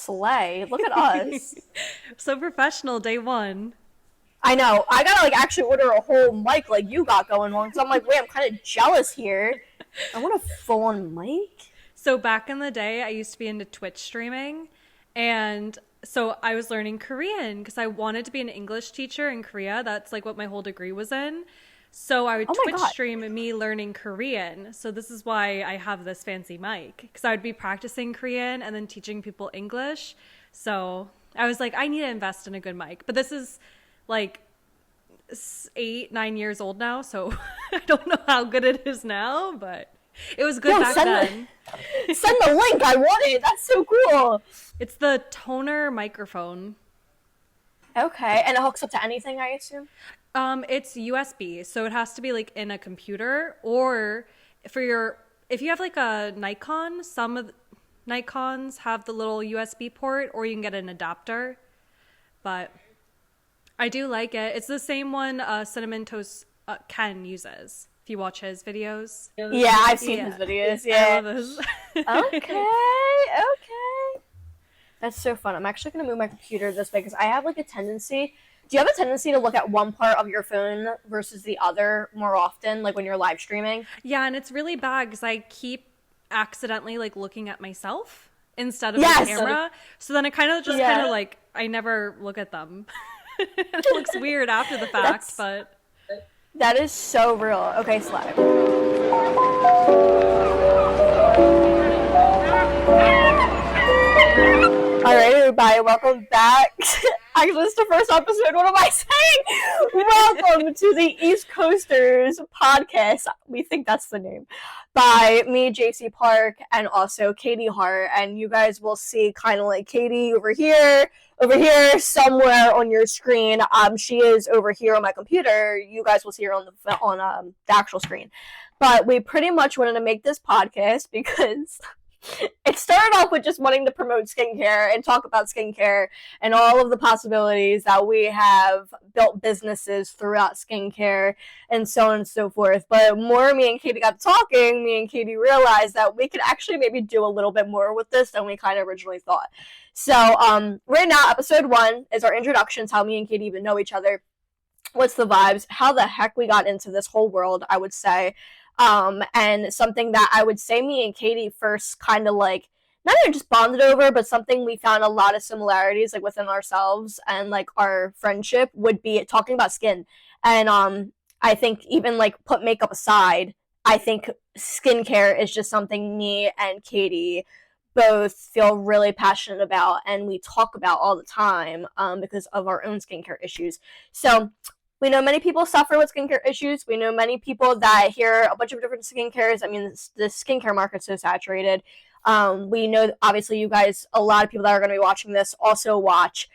slay. Look at us. So professional, day one. I know. I gotta like actually order a whole mic like you got going on. So I'm like, wait, I'm kind of jealous here. I want a full-on mic. So back in the day, I used to be into Twitch streaming, and so I was learning Korean because I wanted to be an English teacher in Korea. That's like what my whole degree was in. So I would Twitch stream me learning Korean. So this is why I have this fancy mic, because I would be practicing Korean and then teaching people English. So I was like, I need to invest in a good mic. But this is like 8-9 years old now, so I don't know how good it is now, but it was good back then. Send the link. I want it. That's so cool. It's the toner microphone. Okay, and it hooks up to anything, I assume? It's USB, so it has to be like in a computer, or if you have like a Nikon, some of the Nikons have the little USB port, or you can get an adapter. But I do like it. It's the same one Cinnamon Toast Ken uses. If you watch his videos. Yeah, I've seen his videos. Yeah. I love his. Okay. That's so fun. I'm actually going to move my computer this way because I have like a tendency. Do you have a tendency to look at one part of your phone versus the other more often, like when you're live streaming? Yeah, and it's really bad because I keep accidentally like looking at myself instead of the camera. So then it kind of like I never look at them. It looks weird after the fact, but that is so real. Okay, slide. Alright, everybody, welcome back. Actually, this is the first episode. What am I saying? Welcome to the East Coasters podcast. We think that's the name. By me, Jaycee Park, and also Katie Hart. And you guys will see kind of like Katie over here, somewhere on your screen. She is over here on my computer. You guys will see her on the actual screen. But we pretty much wanted to make this podcast because it started off with just wanting to promote skincare and talk about skincare and all of the possibilities that we have built businesses throughout skincare and so on and so forth. But more me and Katie got talking, me and Katie realized that we could actually maybe do a little bit more with this than we kind of originally thought. So right now, episode 1 is our introductions, how me and Katie even know each other. What's the vibes? How the heck we got into this whole world, I would say. And something that I would say me and Katie first kind of like, not even just bonded over, but something we found a lot of similarities like within ourselves and like our friendship would be talking about skin. And I think even like put makeup aside, I think skincare is just something me and Katie both feel really passionate about and we talk about all the time because of our own skincare issues. So we know many people suffer with skincare issues. We know many people that hear a bunch of different skincare. I mean, the skincare market's so saturated. We know, obviously, you guys, a lot of people that are going to be watching this also watch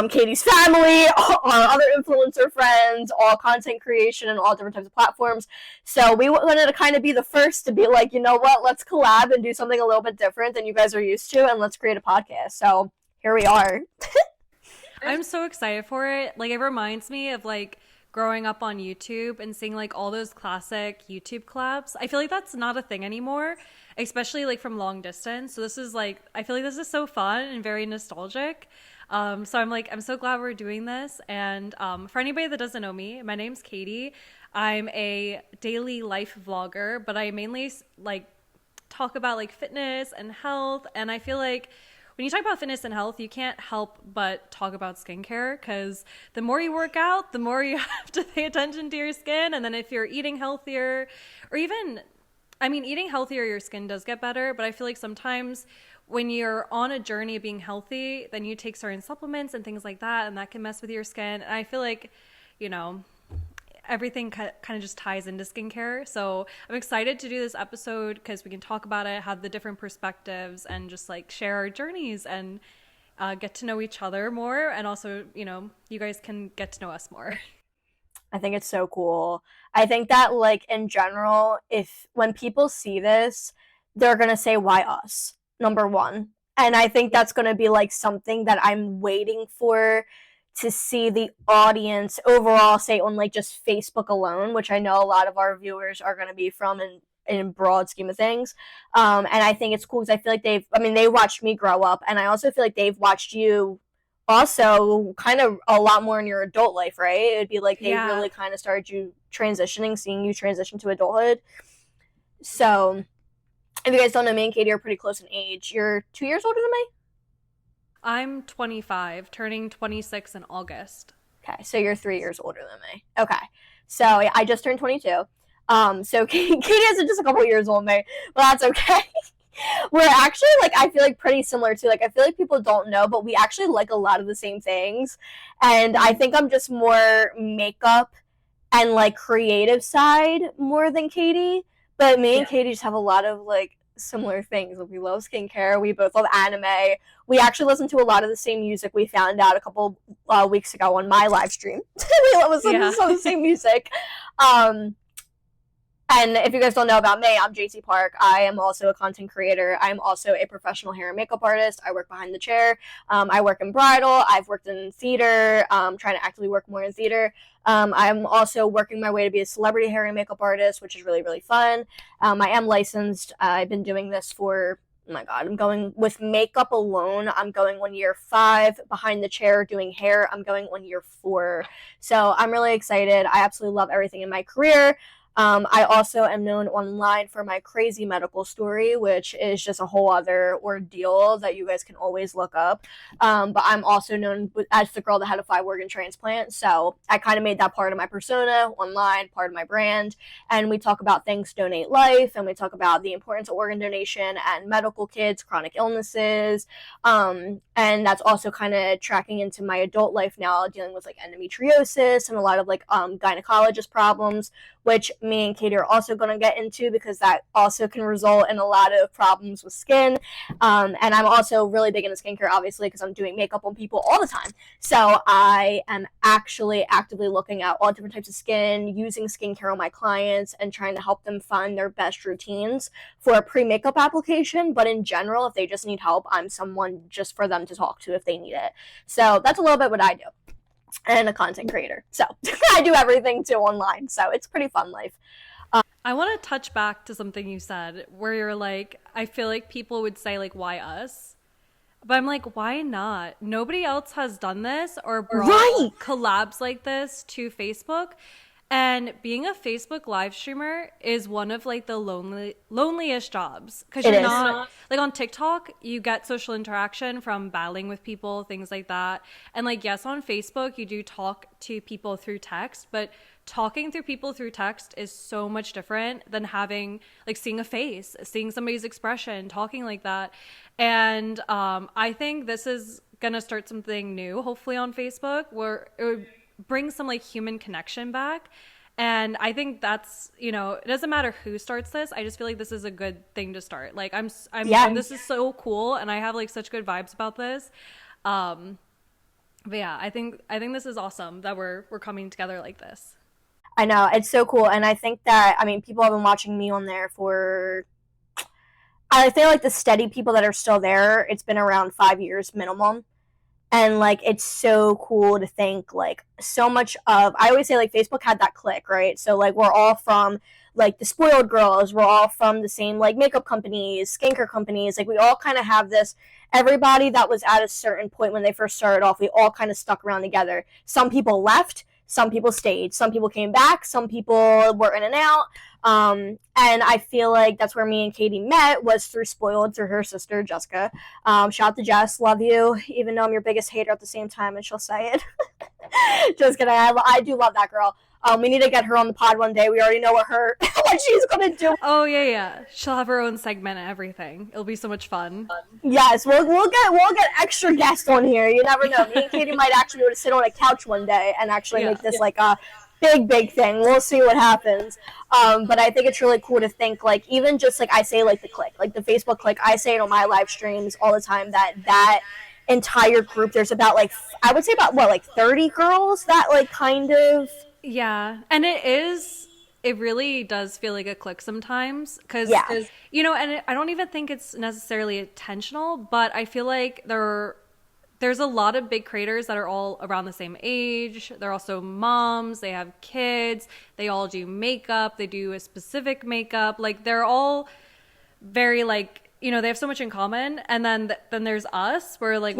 Katie's family, our other influencer friends, all content creation, and all different types of platforms. So we wanted to kind of be the first to be like, you know what, let's collab and do something a little bit different than you guys are used to, and let's create a podcast. So here we are. I'm so excited for it. Like, it reminds me of like growing up on YouTube and seeing like all those classic YouTube collabs. I feel like that's not a thing anymore, especially like from long distance. So this is like, I feel like this is so fun and very nostalgic. So I'm so glad we're doing this. And for anybody that doesn't know me, my name's Katie. I'm a daily life vlogger, but I mainly like talk about like fitness and health. And I feel like when you talk about fitness and health, you can't help but talk about skincare, because the more you work out, the more you have to pay attention to your skin. And then if you're eating healthier, or even, I mean, eating healthier, your skin does get better. But I feel like sometimes when you're on a journey of being healthy, then you take certain supplements and things like that, and that can mess with your skin. And I feel like, you know, everything kind of just ties into skincare. So I'm excited to do this episode because we can talk about it, have the different perspectives, and just like share our journeys and get to know each other more. And also, you know, you guys can get to know us more. I think it's so cool. I think that like in general, when people see this, they're going to say, why us? Number one. And I think that's going to be like something that I'm waiting for to see the audience overall say on like just Facebook alone, which I know a lot of our viewers are going to be from in in broad scheme of things. And I think it's cool because I feel like they watched me grow up, and I also feel like they've watched you also kind of a lot more in your adult life, right? It would be like they Yeah. really kind of started you transitioning, seeing you transition to adulthood. So, if you guys don't know, me and Katie are pretty close in age. You're 2 years older than me? I'm 25, turning 26 in August. Okay, so you're 3 years older than me. Okay, so yeah, I just turned 22. So Katie is just a couple years older than me, but that's okay. We're actually like I feel like pretty similar too. Like I feel like people don't know, but we actually like a lot of the same things. And I think I'm just more makeup and like creative side more than Katie. But me and Katie just have a lot of like similar things. Like, we love skincare. We both love anime. We actually listen to a lot of the same music. We found out a couple weeks ago on my live stream. We listen to some of the same music. And if you guys don't know about me, I'm Jaycee Park. I am also a content creator. I'm also a professional hair and makeup artist. I work behind the chair. I work in bridal. I've worked in theater. Trying to actively work more in theater. I'm also working my way to be a celebrity hair and makeup artist, which is really, really fun. I am licensed. I've been doing this for, oh my God, I'm going with makeup alone. I'm going on year 5. Behind the chair doing hair, I'm going on year 4. So I'm really excited. I absolutely love everything in my career. I also am known online for my crazy medical story, which is just a whole other ordeal that you guys can always look up. But I'm also known as the girl that had a 5-organ transplant. So I kind of made that part of my persona online, part of my brand. And we talk about things Donate Life, and we talk about the importance of organ donation and medical kids, chronic illnesses. And that's also kind of tracking into my adult life now, dealing with like endometriosis and a lot of like gynecologist problems, which me and Katie are also going to get into because that also can result in a lot of problems with skin. And I'm also really big into skincare, obviously, because I'm doing makeup on people all the time. So I am actually actively looking at all different types of skin, using skincare on my clients, and trying to help them find their best routines for a pre-makeup application. But in general, if they just need help, I'm someone just for them to talk to if they need it. So that's a little bit what I do. And a content creator. So I do everything too online. So it's a pretty fun life. I want to touch back to something you said where you're like, I feel like people would say, like, why us? But I'm like, why not? Nobody else has done this or brought collabs like this to Facebook. And being a Facebook live streamer is one of like the loneliest jobs because you're not like on TikTok, you get social interaction from battling with people, things like that. And like, yes, on Facebook, you do talk to people through text, but talking through people through text is so much different than having like seeing a face, seeing somebody's expression, talking like that. And I think this is gonna start something new, hopefully on Facebook, where it would bring some like human connection back. And I think that's, you know, it doesn't matter who starts this. I just feel like this is a good thing to start. Like this is so cool, and I have like such good vibes about this. But yeah, I think this is awesome that we're coming together like this. I know, it's so cool. And I think that, I mean, people have been watching me on there for, I feel like the steady people that are still there, it's been around 5 years minimum. And like, it's so cool to think like so much of, I always say like Facebook had that clique, right? So like, we're all from like the spoiled girls, we're all from the same like makeup companies, skincare companies. Like, we all kind of have this, everybody that was at a certain point when they first started off, we all kind of stuck around together. Some people left, some people stayed, some people came back, some people were in and out. And I feel like that's where me and Katie met, was through Spoiled, through her sister Jessica. Shout out to Jess, love you, even though I'm your biggest hater at the same time, and she'll say it. Just kidding, I do love that girl. We need to get her on the pod one day. We already know what she's gonna do. Oh yeah, she'll have her own segment and everything. It'll be so much fun. Yes, we'll get extra guests on here. You never know. Me and Katie might actually be able to sit on a couch one day and actually make this like a big thing. We'll see what happens. But I think it's really cool to think like, even just like I say like the clique, like the Facebook clique, I say it on my live streams all the time, that entire group, there's about like, I would say about what, like 30 girls that like kind of. Yeah, and it really does feel like a clique sometimes because, you know, and I don't even think it's necessarily intentional, but I feel like there's a lot of big creators that are all around the same age. They're also moms, they have kids, they all do makeup, they do a specific makeup. Like they're all very like, you know, they have so much in common. And then there's us, where like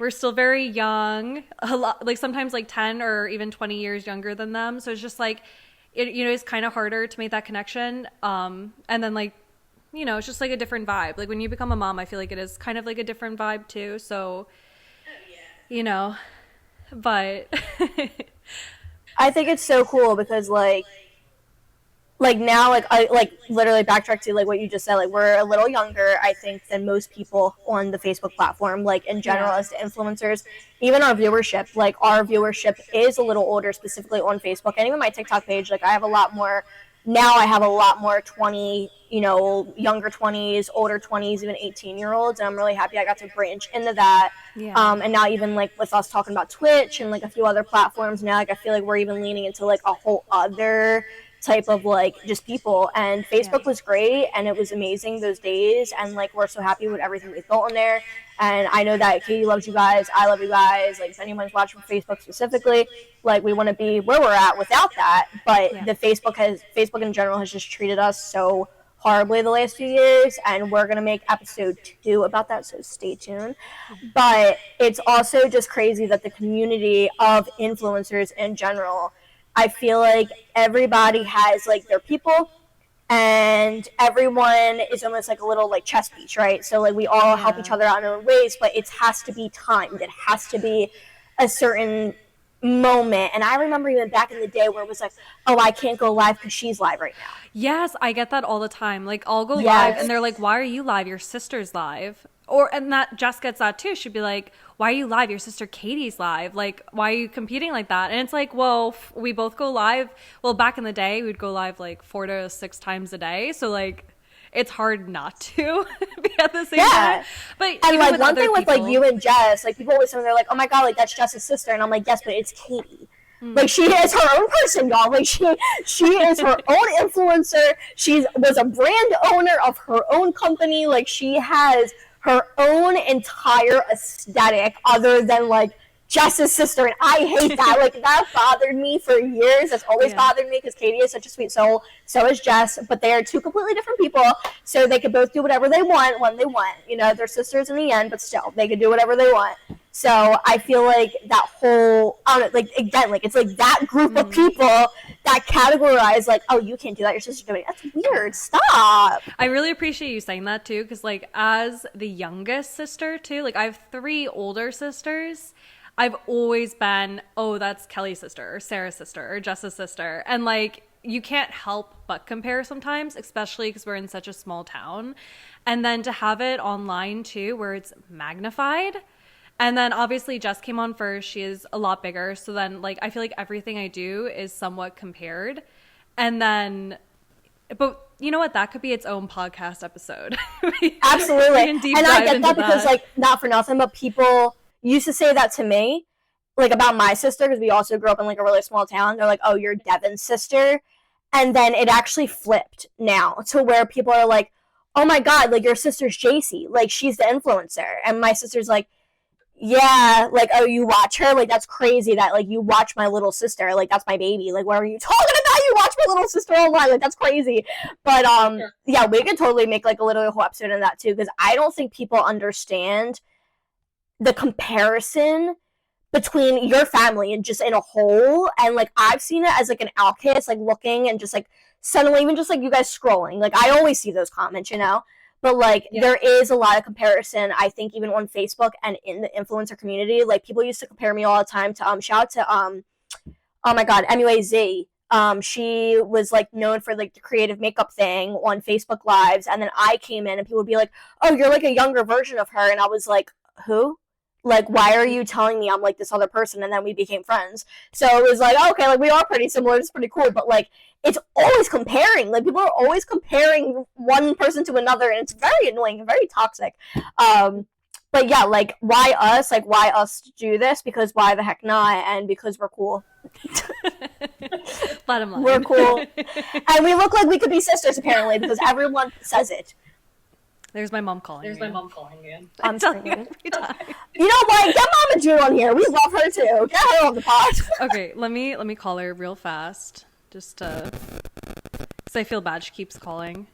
we're still very young, a lot, like sometimes like 10 or even 20 years younger than them. So it's just like it, you know, it's kind of harder to make that connection. And then like, you know, it's just like a different vibe. Like when you become a mom, I feel like it is kind of like a different vibe too. So you know, but I think it's so cool because like now, like I like literally backtrack to like what you just said. Like we're a little younger, I think, than most people on the Facebook platform. Like in general, as influencers, even our viewership, like our viewership is a little older, specifically on Facebook, and even my TikTok page. Like I have a lot more. Now I have a lot more 20, you know, younger 20s, older 20s, even 18-year-olds. And I'm really happy I got to branch into that. Yeah. And now even like with us talking about Twitch and like a few other platforms now, like I feel like we're even leaning into like a whole other type of like just people. And Facebook was great and it was amazing those days. And like we're so happy with everything we built on there. And I know that Katie loves you guys. I love you guys. Like if anyone's watching Facebook specifically, like we want to be where we're at without that. But the Facebook in general has just treated us so horribly the last few years. And we're going to make episode 2 about that. So stay tuned. But it's also just crazy that the community of influencers in general, I feel like everybody has like their people. And everyone is almost like a little like chess piece, right? So like we all help each other out in our own ways, but it has to be timed. It has to be a certain moment. And I remember even back in the day where it was like, oh, I can't go live because she's live right now. Yes, I get that all the time. Like I'll go live and they're like, why are you live? Your sister's live. And that Jess gets that too. She'd be like, why are you live? Your sister Katie's live. Like, why are you competing like that? And it's like, well, we both go live. Well, back in the day, we'd go live like 4 to 6 times a day. So like, it's hard not to be at the same time. But and like one thing with like you and Jess, like people always say they're like, oh my God, like that's Jess's sister. And I'm like, yes, but it's Katie. Like she is her own person, y'all. Like she is her own influencer. She was a brand owner of her own company. Like she has her own entire aesthetic other than like Jess's sister, and I hate that. Like that bothered me for years. That's always bothered me because Katie is such a sweet soul. So is Jess, but they are 2 completely different people. So they could both do whatever they want when they want. You know, they're sisters in the end, but still, they could do whatever they want. So I feel like that whole, I don't know, like again, like it's like that group of people that categorize like, oh, you can't do that. Your sister's doing it. That's weird. Stop. I really appreciate you saying that too, because like as the youngest sister too, like I have 3 older sisters. I've always been, oh, that's Kelly's sister or Sarah's sister or Jess's sister. And like, you can't help but compare sometimes, especially because we're in such a small town. And then to have it online too, where it's magnified. And then obviously Jess came on first. She is a lot bigger. So then like, I feel like everything I do is somewhat compared. And then, but you know what? That could be its own podcast episode. Absolutely. And I get that because like, not for nothing, but people used to say that to me, like about my sister, because we also grew up in like a really small town. They're like, oh, you're Devin's sister. And then it actually flipped now to where people are like, oh my God, like your sister's Jaycee. Like she's the influencer. And my sister's like, yeah, like, oh, you watch her? Like, that's crazy that, like, you watch my little sister. Like, that's my baby. Like, what are you talking about? You watch my little sister online. Like, that's crazy. But, yeah, we could totally make, like, a whole episode in that, too, because I don't think people understand the comparison between your family and just in a whole. And, like, I've seen it as, like, an outcast, like, looking and just, like, suddenly even just, like, you guys scrolling. Like, I always see those comments, you know? But, like, there is a lot of comparison, I think, even on Facebook and in the influencer community. Like, people used to compare me all the time to, shout out to, oh my God, MUAZ. She was, like, known for, like, the creative makeup thing on Facebook Lives. And then I came in and people would be like, oh, you're, like, a younger version of her. And I was like, who? Like, why are you telling me I'm, like, this other person? And then we became friends. So it was like, oh, okay, like, we are pretty similar. It's pretty cool. But, like, it's always comparing. Like, people are always comparing one person to another, and it's very annoying and very toxic. But, yeah, like, why us? Like, why us do this? Because why the heck not? And because we're cool. Bottom line. We're cool. And we look like we could be sisters, apparently, because everyone says it. There's my mom calling you. I'm screaming. You know what? get Mama June on here. We love her too. Get her on the pod. Okay, let me call her real fast, just because I feel bad she keeps calling.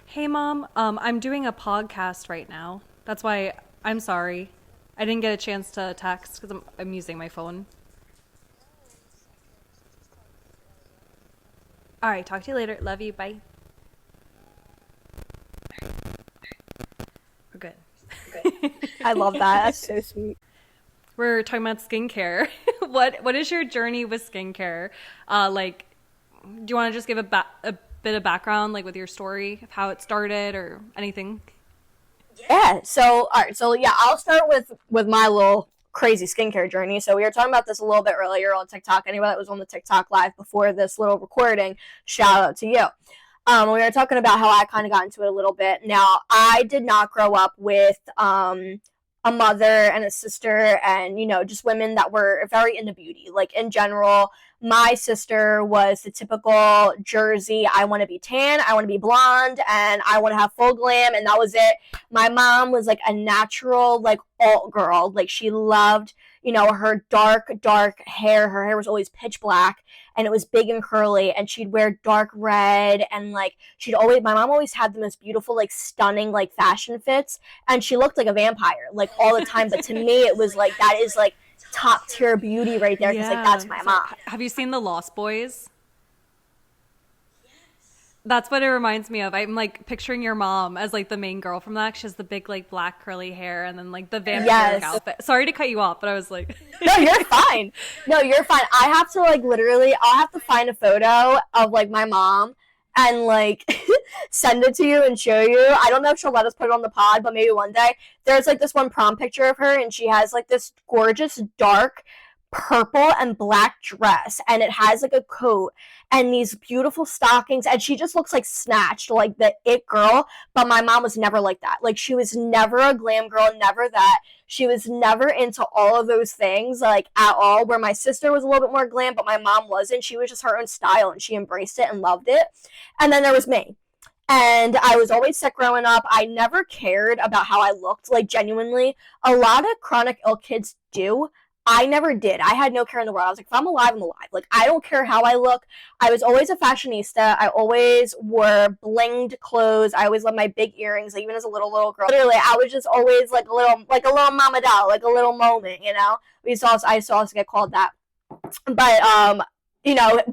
Hey, Mom. I'm doing a podcast right now. That's why I'm sorry. I didn't get a chance to text because I'm using my phone. All right, talk to you later. Love you. Bye. We're good. I love that. That's so sweet. We're talking about skincare. What is your journey with skincare? Like, do you want to just give a bit of background, like with your story of how it started or anything? Yeah. So, all right. So, yeah, I'll start with my little crazy skincare journey. So, we were talking about this a little bit earlier on TikTok. Anyone that was on the TikTok live before this little recording, shout out to you. We were talking about how I kind of got into it a little bit. Now, I did not grow up with a mother and a sister and, just women that were very into beauty. Like, in general, my sister was the typical Jersey, I want to be tan, I want to be blonde, and I want to have full glam, and that was it. My mom was, like, a natural, like, alt girl. Like, she loved, her dark hair. Her hair was always pitch black, and it was big and curly, and she'd wear dark red, and, like, my mom always had the most beautiful, like, stunning, like, fashion fits, and she looked like a vampire, like, all the time. But to me, it was, like, that is, like, top tier beauty right there, because like that's my mom. Have you seen The Lost Boys? That's what it reminds me of. I'm like picturing your mom as like the main girl from that. She has the big like black curly hair and then like the vampire outfit. Sorry to cut you off, but I was like, no, you're fine. No, you're fine. I have to like literally, I'll have to find a photo of like my mom and like send it to you and show you. I don't know if she'll let us put it on the pod, but maybe one day. There's like this one prom picture of her, and she has like this gorgeous dark purple and black dress, and it has like a coat and these beautiful stockings, and she just looks like snatched, like the it girl. But my mom was never like that. Like, she was never a glam girl, never that. She was never into all of those things, like, at all, where my sister was a little bit more glam, but my mom wasn't. She was just her own style, and she embraced it and loved it. And then there was me. And I was always sick growing up. I never cared about how I looked, like, genuinely. A lot of chronic ill kids do. I never did. I had no care in the world. I was like, if I'm alive, I'm alive. Like, I don't care how I look. I was always a fashionista. I always wore blinged clothes. I always loved my big earrings, like, even as a little girl. Literally, I was just always like a little mama doll, like a little moment, I used to also get called that. But,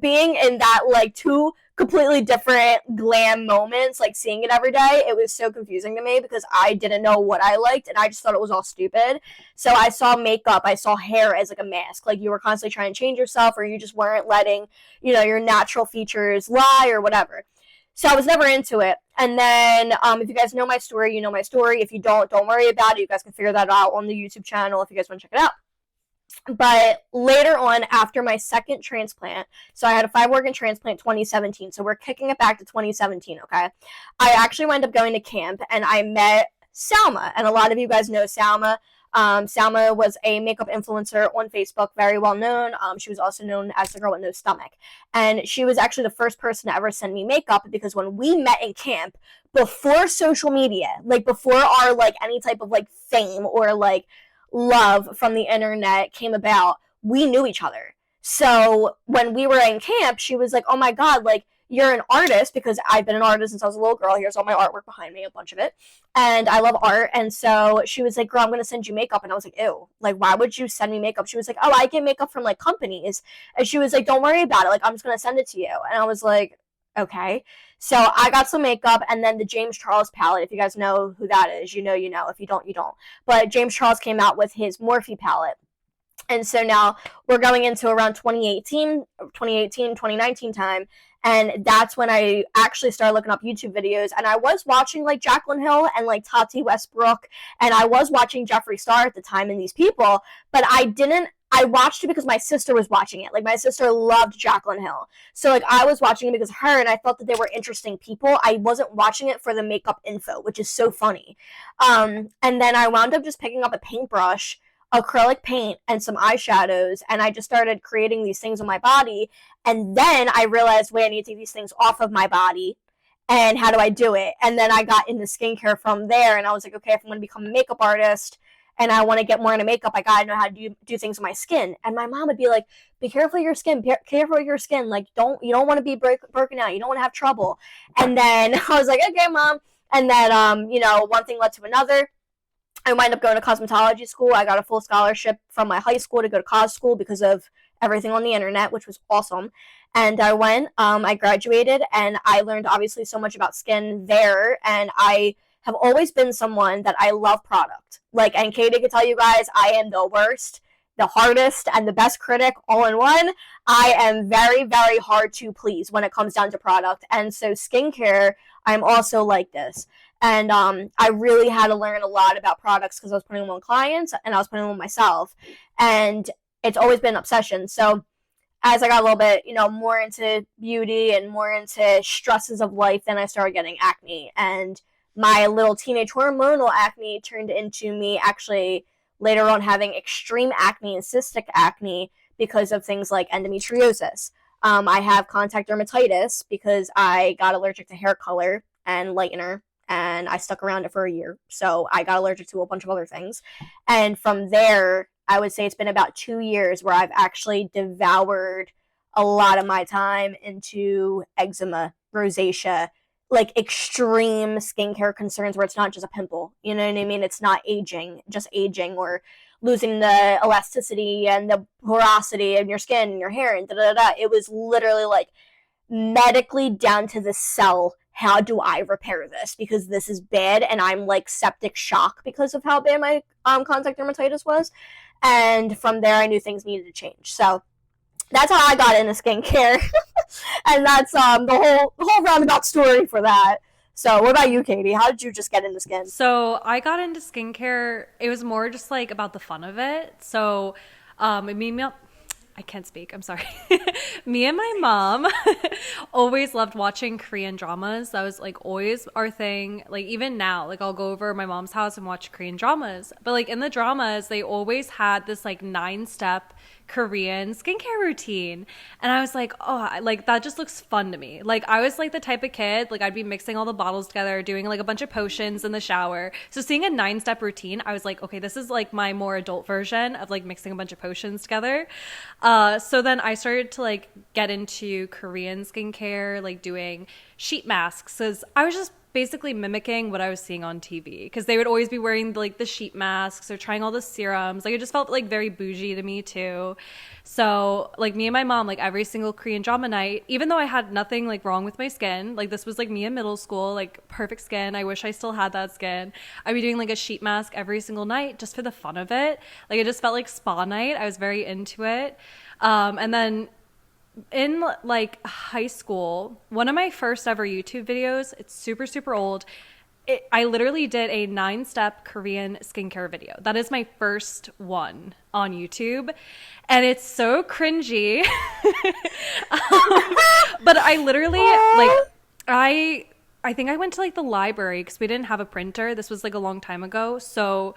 being in that, like, two completely different glam moments, like, seeing it every day, it was so confusing to me because I didn't know what I liked, and I just thought it was all stupid. So I saw makeup, I saw hair as, like, a mask. Like, you were constantly trying to change yourself, or you just weren't letting, your natural features lie or whatever. So I was never into it. And then if you guys know my story, you know my story. If you don't worry about it. You guys can figure that out on the YouTube channel if you guys want to check it out. But later on, after my second transplant, so I had a 5-organ transplant 2017, so we're kicking it back to 2017, okay? I actually wound up going to camp, and I met Salma, and a lot of you guys know Salma. Salma was a makeup influencer on Facebook, very well known. She was also known as the girl with no stomach, and she was actually the first person to ever send me makeup, because when we met in camp, before social media, like, before our, like, any type of, like, fame or, like, love from the internet came about, we knew each other. So when we were in camp, she was like, oh my god, like, you're an artist, because I've been an artist since I was a little girl. Here's all my artwork behind me, a bunch of it, and I love art. And so she was like, girl, I'm gonna send you makeup. And I was like, ew, like, why would you send me makeup? She was like, oh, I get makeup from, like, companies. And she was like, don't worry about it, like, I'm just gonna send it to you. And I was like, okay. So I got some makeup, and then the James Charles palette. If you guys know who that is, you know. If you don't, you don't. But James Charles came out with his Morphe palette. And so now we're going into around 2019 time. And that's when I actually started looking up YouTube videos. And I was watching, like, Jaclyn Hill and, like, Tati Westbrook. And I was watching Jeffree Star at the time and these people. But I watched it because my sister was watching it. Like, my sister loved Jaclyn Hill. So, like, I was watching it because of her, and I thought that they were interesting people. I wasn't watching it for the makeup info, which is so funny. And then I wound up just picking up a paintbrush, acrylic paint, and some eyeshadows, and I just started creating these things on my body. And then I realized, wait, I need to take these things off of my body. And how do I do it? And then I got into skincare from there, and I was like, okay, if I'm going to become a makeup artist and I want to get more into makeup, I gotta know how to do things with my skin. And my mom would be like, be careful of your skin, careful of your skin. Like, you don't want to be broken out. You don't want to have trouble. And then I was like, okay, mom. And then, one thing led to another. I wound up going to cosmetology school. I got a full scholarship from my high school to go to cos school because of everything on the internet, which was awesome. And I went, I graduated, and I learned obviously so much about skin there. And I have always been someone that I love product. Like, and Katie could tell you guys, I am the worst, the hardest, and the best critic all in one. I am very, very hard to please when it comes down to product. And so skincare, I'm also like this. And I really had to learn a lot about products because I was putting them on clients and I was putting them on myself. And it's always been an obsession. So as I got a little bit, more into beauty and more into stresses of life, then I started getting acne. And my little teenage hormonal acne turned into me actually later on having extreme acne and cystic acne because of things like endometriosis. I have contact dermatitis because I got allergic to hair color and lightener, and I stuck around it for a year. So I got allergic to a bunch of other things. And from there, I would say it's been about 2 years where I've actually devoured a lot of my time into eczema, rosacea, like extreme skincare concerns where it's not just a pimple. You know what I mean? It's not just aging or losing the elasticity and the porosity of your skin and your hair and da-da-da. It was literally like medically down to the cell. How do I repair this? Because this is bad, and I'm like septic shock because of how bad my contact dermatitis was. And from there, I knew things needed to change. So that's how I got into skincare, and that's the whole roundabout story for that. So what about you, Katie? How did you just get into skin? So I got into skincare. It was more just like about the fun of it. So I can't speak. I'm sorry. Me and my mom always loved watching Korean dramas. That was like always our thing. Like even now, like I'll go over my mom's house and watch Korean dramas. But like in the dramas, they always had this like 9-step Korean skincare routine. And I was like, oh, like that just looks fun to me. Like I was like the type of kid, like I'd be mixing all the bottles together, doing like a bunch of potions in the shower. So seeing a 9-step routine, I was like, okay, this is like my more adult version of like mixing a bunch of potions together. So then I started to like get into Korean skincare, like doing sheet masks, because I was just basically mimicking what I was seeing on TV, because they would always be wearing like the sheet masks or trying all the serums. Like it just felt like very bougie to me too. So like me and my mom, like every single Korean drama night, even though I had nothing like wrong with my skin, like this was like me in middle school, like perfect skin. I wish I still had that skin. I'd be doing like a sheet mask every single night just for the fun of it. Like it just felt like spa night. I was very into it. And then in like high school, one of my first ever YouTube videos, it's super, super old. I literally did a 9-step Korean skincare video. That is my first one on YouTube. And it's so cringy. But I literally I think I went to like the library because we didn't have a printer. This was like a long time ago. So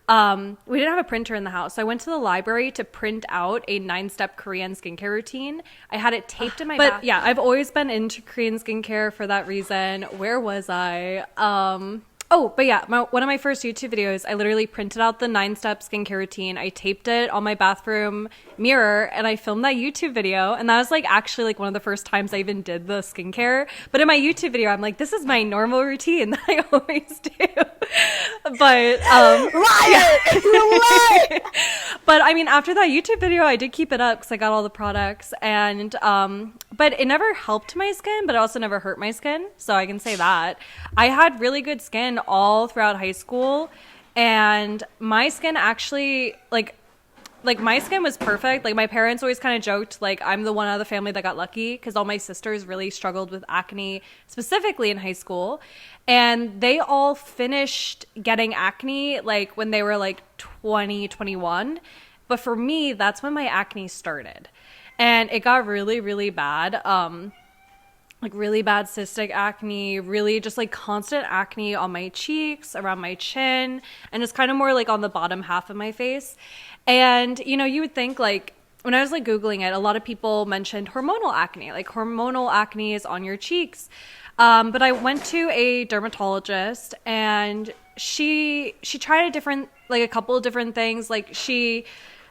we didn't have a printer in the house. So I went to the library to print out a 9-step Korean skincare routine. I had it taped in my bathroom. But yeah, I've always been into Korean skincare for that reason. Where was I? But yeah, one of my first YouTube videos, I literally printed out the 9-step skincare routine. I taped it on my bathroom mirror and I filmed that YouTube video. And that was like actually like one of the first times I even did the skincare. But in my YouTube video, I'm like, this is my normal routine that I always do. But liar! But I mean, after that YouTube video, I did keep it up because I got all the products. And but it never helped my skin, but it also never hurt my skin. So I can say that. I had really good skin all throughout high school, and my skin actually like my skin was perfect. Like my parents always kind of joked like I'm the one out of the family that got lucky, because all my sisters really struggled with acne, specifically in high school, and they all finished getting acne like when they were like 20, 21. But for me, that's when my acne started, and it got really, really bad. Like really bad cystic acne, really just like constant acne on my cheeks, around my chin, and it's kind of more like on the bottom half of my face. And, you would think like, when I was like Googling it, a lot of people mentioned hormonal acne, like hormonal acne is on your cheeks. But I went to a dermatologist and she tried a different like a couple of different things. Like she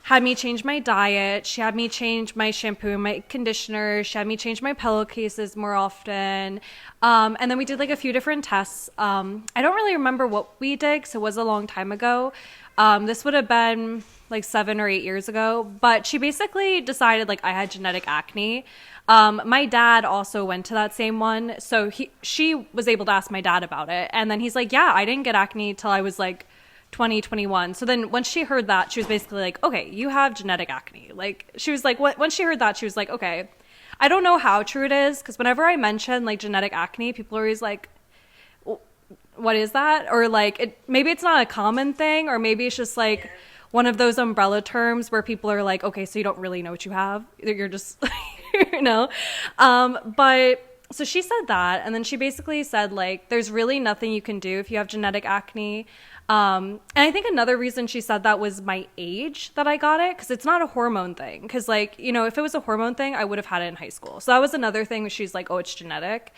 had me change my diet. She had me change my shampoo and my conditioner. She had me change my pillowcases more often. And then we did like a few different tests. I don't really remember what we did because it was a long time ago. This would have been like 7 or 8 years ago. But she basically decided like I had genetic acne. My dad also went to that same one. So she was able to ask my dad about it. And then he's like, yeah, I didn't get acne till I was like 2021. So then once she heard that, she was basically like, okay, you have genetic acne. Like she was like, once she heard that, she was like, okay, I don't know how true it is. Cause whenever I mention like genetic acne, people are always like, what is that? Or like, maybe it's not a common thing, or maybe it's just like one of those umbrella terms where people are like, okay, so you don't really know what you have. You're just, you know? But so she said that, and then she basically said like, there's really nothing you can do if you have genetic acne. And I think another reason she said that was my age that I got it, because it's not a hormone thing. Because like, you know, if it was a hormone thing, I would have had it in high school. So that was another thing where she's like, oh, it's genetic.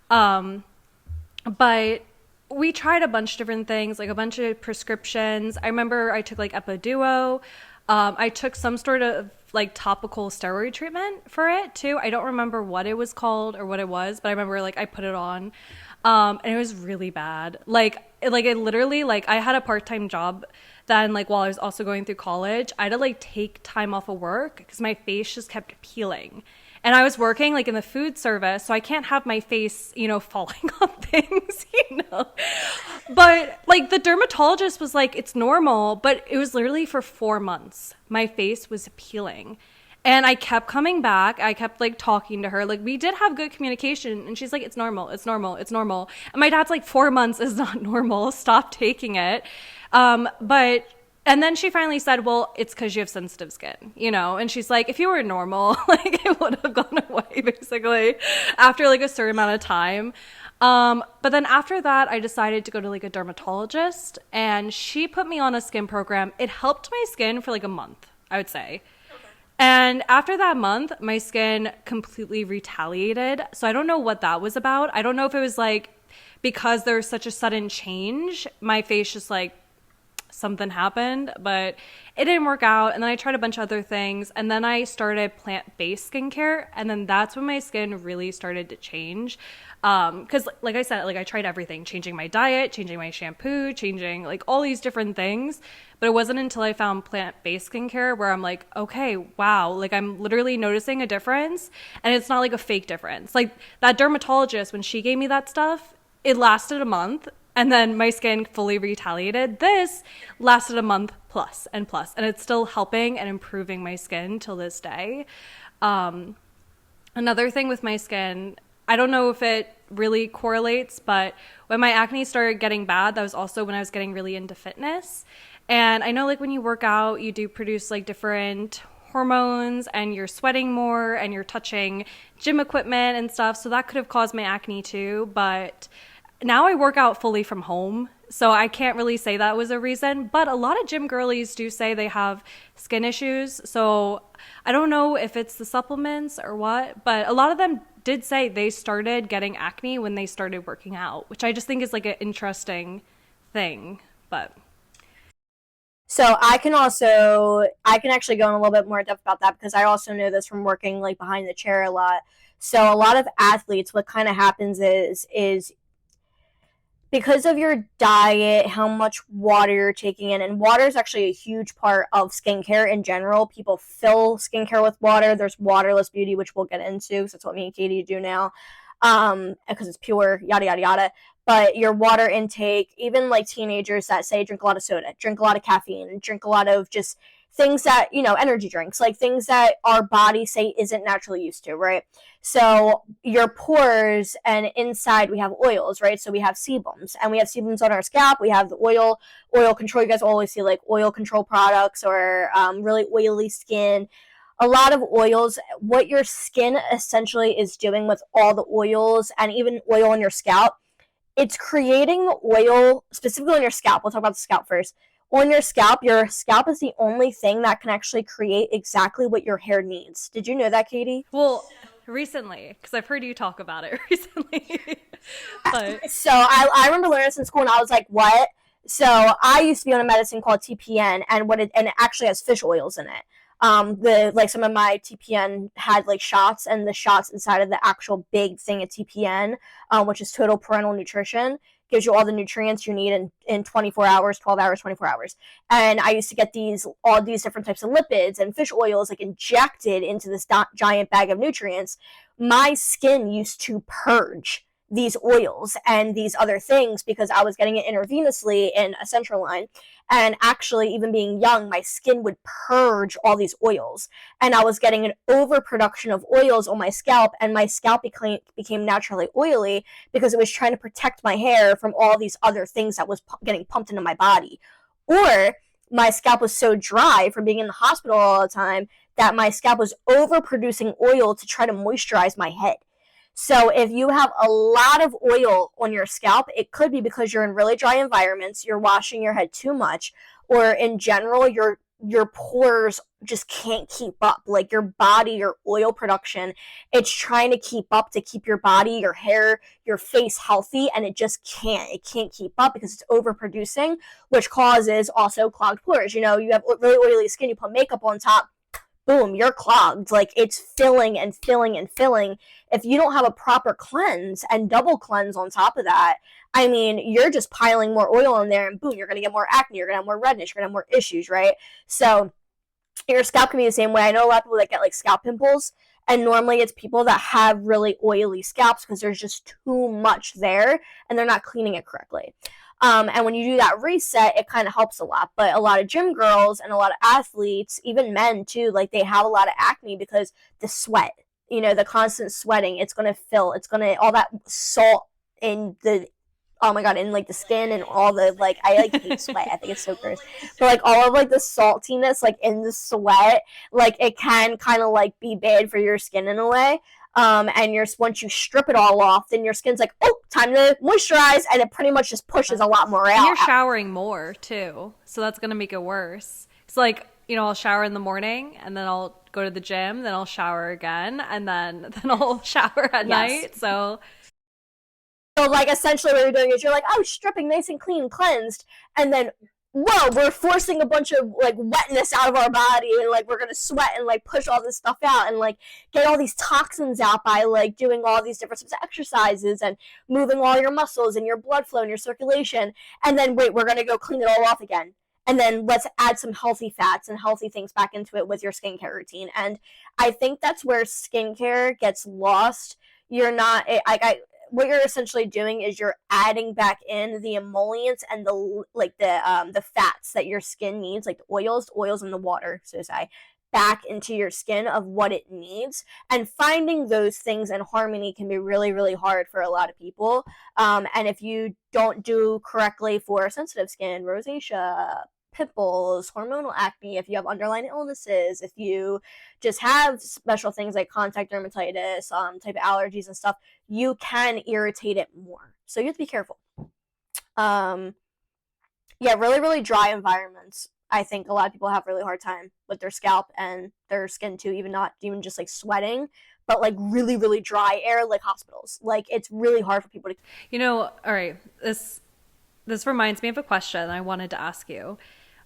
But we tried a bunch of different things, like a bunch of prescriptions. I remember I took like Epiduo. I took some sort of like topical steroid treatment for it too. I don't remember what it was called or what it was, but I remember like I put it on. And it was really bad. Like it literally, like I had a part-time job then, like while I was also going through college, I had to like take time off of work because my face just kept peeling. And I was working like in the food service, so I can't have my face, you know, falling on things, you know. But like the dermatologist was like, it's normal, but it was literally for 4 months. My face was peeling. And I kept coming back. I kept like talking to her. Like we did have good communication, and she's like, it's normal, it's normal, it's normal. And my dad's like, 4 months is not normal. Stop taking it. And then she finally said, well, it's because you have sensitive skin, you know? And she's like, if you were normal, like it would have gone away basically after like a certain amount of time. But then after that, I decided to go to like a dermatologist, and she put me on a skin program. It helped my skin for like a month, I would say. And after that month, my skin completely retaliated. So I don't know what that was about. I don't know if it was like because there was such a sudden change, my face just like something happened, but it didn't work out. And then I tried a bunch of other things, and then I started plant-based skincare, and then that's when my skin really started to change. Because like I said, like I tried everything, changing my diet, changing my shampoo, changing like all these different things. But it wasn't until I found plant-based skincare where I'm like, okay, wow, like I'm literally noticing a difference, and it's not like a fake difference. Like that dermatologist, when she gave me that stuff, it lasted a month, and then my skin fully retaliated. This lasted a month plus, and it's still helping and improving my skin till this day. Another thing with my skin, I don't know if it really correlates, but when my acne started getting bad, that was also when I was getting really into fitness. And I know like when you work out, you do produce like different hormones, and you're sweating more, and you're touching gym equipment and stuff. So that could have caused my acne too. But now I work out fully from home, so I can't really say that was a reason. But a lot of gym girlies do say they have skin issues. So I don't know if it's the supplements or what, but a lot of them did say they started getting acne when they started working out, which I just think is like an interesting thing. But so I can actually go in a little bit more depth about that, because I also know this from working like behind the chair a lot. So a lot of athletes, what kind of happens is because of your diet, how much water you're taking in, and water is actually a huge part of skincare in general. People fill skincare with water. There's waterless beauty, which we'll get into, because that's what me and Katie do now, because it's pure, yada, yada, yada. But your water intake, even like teenagers that say drink a lot of soda, drink a lot of caffeine, drink a lot of just things that, you know, energy drinks, like things that our body say isn't naturally used to, right? So your pores, and inside we have oils, right? So we have sebums, and we have sebums on our scalp. We have the oil control. You guys always see like oil control products, or really oily skin. A lot of oils, what your skin essentially is doing with all the oils, and even oil on your scalp, it's creating oil specifically on your scalp. We'll talk about the scalp first. On your scalp is the only thing that can actually create exactly what your hair needs. Did you know that, Katie? well, recently, because I've heard you talk about it recently. But So I remember learning this in school, and I was like, what? So I used to be on a medicine called TPN, and it actually has fish oils in it. The like some of my TPN had like shots, and the shots inside of the actual big thing of TPN, which is total parental nutrition, gives you all the nutrients you need in 24 hours, 12 hours, 24 hours. And I used to get all these different types of lipids and fish oils like injected into this giant bag of nutrients. My skin used to purge these oils and these other things because I was getting it intravenously in a central line. And actually, even being young, my skin would purge all these oils. And I was getting an overproduction of oils on my scalp, and my scalp became naturally oily because it was trying to protect my hair from all these other things that was getting pumped into my body. Or my scalp was so dry from being in the hospital all the time that my scalp was overproducing oil to try to moisturize my head. So if you have a lot of oil on your scalp, it could be because you're in really dry environments, you're washing your head too much, or in general, your pores just can't keep up. Like your body, your oil production, it's trying to keep up to keep your body, your hair, your face healthy, and it just can't. It can't keep up because it's overproducing, which causes also clogged pores. You know, you have really oily skin, you put makeup on top, boom, you're clogged. Like it's filling and filling and filling. If you don't have a proper cleanse and double cleanse on top of that, I mean, you're just piling more oil in there and boom, you're going to get more acne, you're going to have more redness, you're going to have more issues, right? So your scalp can be the same way. I know a lot of people that get like scalp pimples, and normally it's people that have really oily scalps because there's just too much there and they're not cleaning it correctly. And when you do that reset, it kind of helps a lot. But a lot of gym girls and a lot of athletes, even men too, like they have a lot of acne because the sweat, you know, the constant sweating, it's going to fill, it's going to, all that salt in the, oh my god, in like the skin and all the, like, I like hate sweat. I think it's so gross. But like all of like the saltiness, like in the sweat, like it can kind of like be bad for your skin in a way. And once you strip it all off, then your skin's like, oh, time to moisturize, and it pretty much just pushes a lot more out. And you're showering more too, so that's gonna make it worse. It's like, you know, I'll shower in the morning, and then I'll go to the gym, then I'll shower again, and then I'll shower at night. So like essentially what you're doing is you're like, oh, stripping nice and clean, cleansed, and then whoa, we're forcing a bunch of like wetness out of our body, and like we're gonna sweat and like push all this stuff out and like get all these toxins out by like doing all these different types of exercises and moving all your muscles and your blood flow and your circulation. And then wait, we're gonna go clean it all off again. And then let's add some healthy fats and healthy things back into it with your skincare routine. And I think that's where skincare gets lost. You're not, what you're essentially doing is you're adding back in the emollients and the fats that your skin needs, like the oils in the water, so to say, back into your skin of what it needs. And finding those things in harmony can be really, really hard for a lot of people. And if you don't do correctly for sensitive skin, rosacea, pimples, hormonal acne, if you have underlying illnesses, if you just have special things like contact dermatitis, type of allergies and stuff, you can irritate it more. So you have to be careful. Really, really dry environments. I think a lot of people have really hard time with their scalp and their skin too, not even just like sweating, but like really, really dry air, like hospitals. Like it's really hard for people to. You know, all right, this reminds me of a question I wanted to ask you.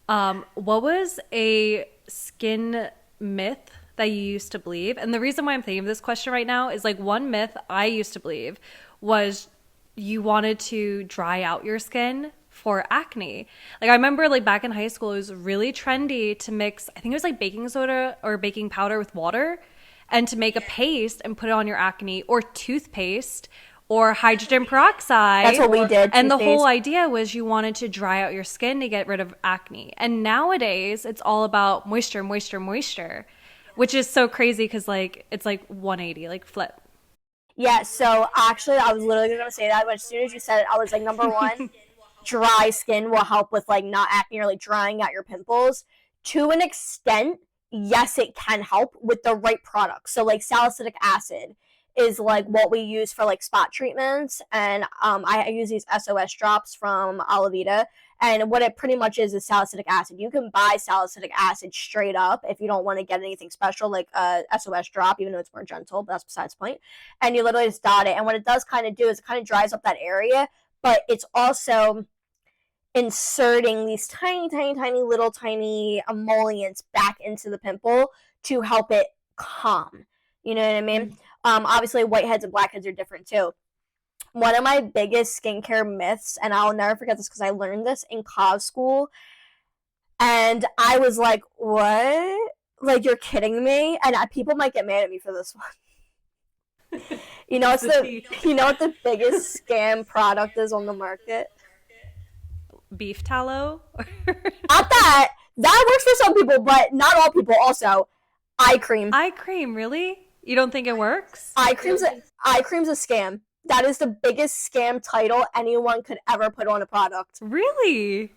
What was a skin myth that you used to believe? And the reason why I'm thinking of this question right now is like one myth I used to believe was you wanted to dry out your skin for acne. Like I remember like back in high school, it was really trendy to mix, I think it was like baking soda or baking powder with water and to make a paste and put it on your acne, or toothpaste or hydrogen peroxide. That's what we did. And the whole idea was you wanted to dry out your skin to get rid of acne. And nowadays it's all about moisture, moisture, moisture, which is so crazy because like it's like 180, like flip. Yeah, so actually I was literally going to say that, but as soon as you said it, I was like, number one, dry skin will help with like not acne or like drying out your pimples. To an extent, yes, it can help with the right product. So like salicylic acid is like what we use for like spot treatments, and I use these SOS drops from Alavita, and what it pretty much is salicylic acid. You can buy salicylic acid straight up if you don't want to get anything special like a SOS drop, even though it's more gentle, but that's besides the point. And you literally just dot it, and what it does kind of do is it kind of dries up that area, but it's also inserting these tiny, tiny, tiny little tiny emollients back into the pimple to help it calm. You know what I mean? Obviously, whiteheads and blackheads are different too. One of my biggest skincare myths, and I'll never forget this because I learned this in cos school, and I was like, what? Like, you're kidding me? And people might get mad at me for this one. You know, you know what the biggest scam product is on the market? Beef tallow? Not that. That works for some people, but not all people. Also, eye cream. Eye cream, really? You don't think it works? Eye cream's a scam. That is the biggest scam title anyone could ever put on a product. Really?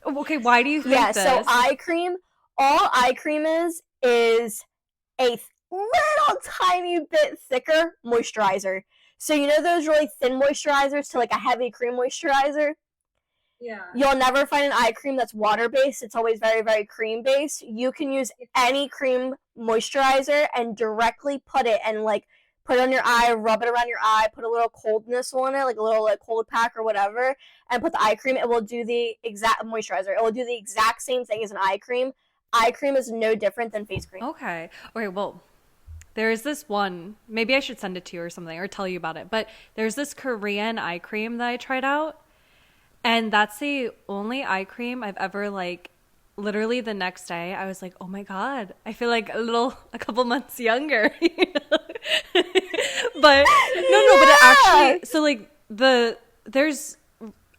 Okay, why do you think this? So eye cream, all eye cream is a little tiny bit thicker moisturizer. So you know those really thin moisturizers to like a heavy cream moisturizer? Yeah. You'll never find an eye cream that's water-based. It's always very, very cream-based. You can use any cream moisturizer and directly put it and like put it on your eye, rub it around your eye, put a little coldness on it, like a little like cold pack or whatever, and put the eye cream. It will do the exact moisturizer. It will do the exact same thing as an eye cream. Eye cream is no different than face cream. Okay, well, there's this one, maybe I should send it to you or something or tell you about it, but there's this Korean eye cream that I tried out, and that's the only eye cream I've ever like, literally the next day I was like, oh my god, I feel like a couple months younger. But but it actually, so like there's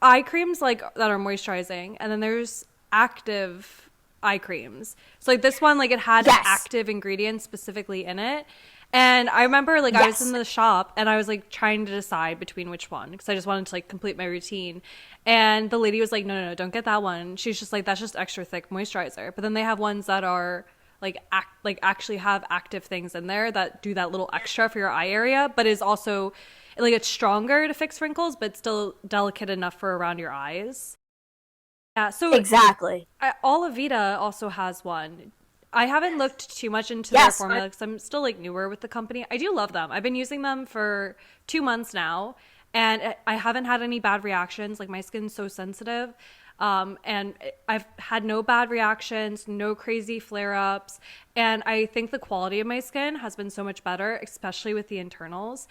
eye creams like that are moisturizing, and then there's active eye creams. So like this one, like it had active ingredients specifically in it. And I remember like I was in the shop and I was like trying to decide between which one because I just wanted to like complete my routine. And the lady was like, no, don't get that one. She's just like, that's just extra thick moisturizer. But then they have ones that are like actually have active things in there that do that little extra for your eye area, but is also like it's stronger to fix wrinkles, but still delicate enough for around your eyes. Yeah, so exactly. Olavita also has one. I haven't looked too much into their formula because I'm still like newer with the company. I do love them. I've been using them for 2 months now, and I haven't had any bad reactions. Like my skin's so sensitive, and I've had no bad reactions, no crazy flare-ups, and I think the quality of my skin has been so much better, especially with the internals.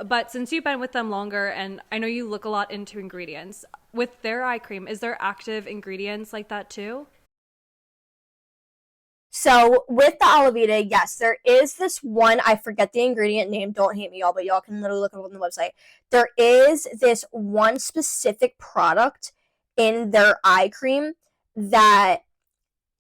But since you've been with them longer, and I know you look a lot into ingredients, with their eye cream, is there active ingredients like that too? So with the Olavita, yes, there is this one, I forget the ingredient name, don't hate me y'all, but y'all can literally look it up on the website. There is this one specific product in their eye cream that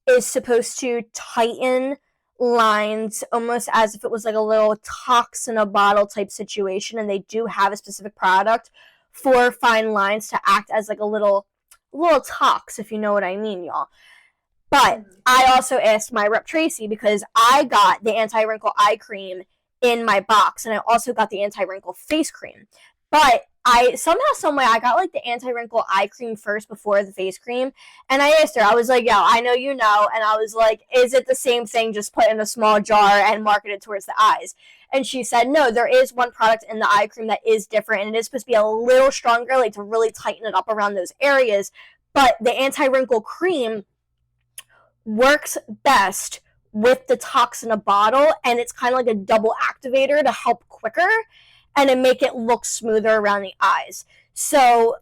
is supposed to tighten lines almost as if it was like a little tox in a bottle type situation, and they do have a specific product for fine lines to act as like a little tox, if you know what I mean, y'all. But I also asked my rep Tracy because I got the anti-wrinkle eye cream in my box, and I also got the anti-wrinkle face cream. But I somehow, someway, I got like the anti-wrinkle eye cream first before the face cream. And I asked her, I was like, yo, I know you know. And I was like, is it the same thing, just put in a small jar and marketed towards the eyes? And she said, no, there is one product in the eye cream that is different. And it is supposed to be a little stronger, like to really tighten it up around those areas. But the anti-wrinkle cream works best with the tox in a bottle, and it's kind of like a double activator to help quicker and to make it look smoother around the eyes. So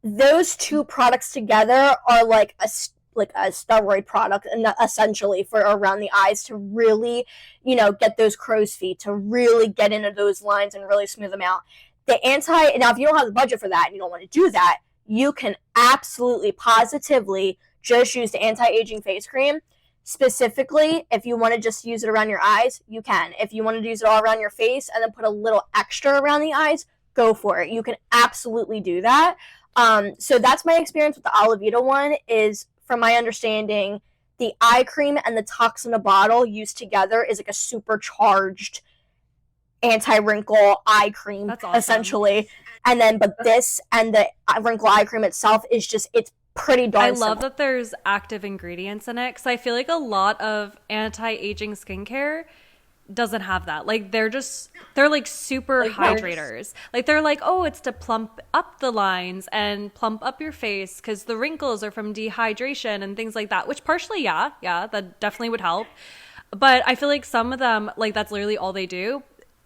those two products together are like a steroid product, and essentially for around the eyes to really, get those crow's feet, to really get into those lines and really smooth them out. Now, if you don't have the budget for that and you don't want to do that, you can absolutely, positively just use the anti-aging face cream. Specifically, if you want to just use it around your eyes, you can. If you want to use it all around your face and then put a little extra around the eyes, go for it. You can absolutely do that. So that's my experience with the Olavita one. Is, from my understanding, the eye cream and the tox in a bottle used together is like a supercharged anti-wrinkle eye cream. That's awesome. Essentially. And then, but this and the wrinkle eye cream itself is just, it's pretty darn simple. I love that there's active ingredients in it, because I feel like a lot of anti-aging skincare doesn't have that. Like they're like super Like, hydrators. Like they're like, oh, it's to plump up the lines and plump up your face because the wrinkles are from dehydration and things like that, which partially, yeah, that definitely would help. But I feel like some of them, like that's literally all they do.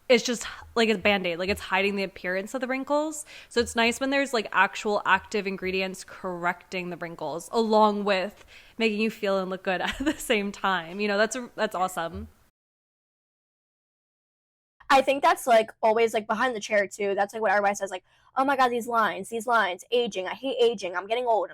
It's just like a band-aid, like it's hiding the appearance of the wrinkles. So it's nice when there's like actual active ingredients correcting the wrinkles along with making you feel and look good at the same time. You know, that's awesome. I think that's like always like behind the chair too. That's like what everybody says, like, oh my god, these lines, aging. I hate aging. I'm getting old.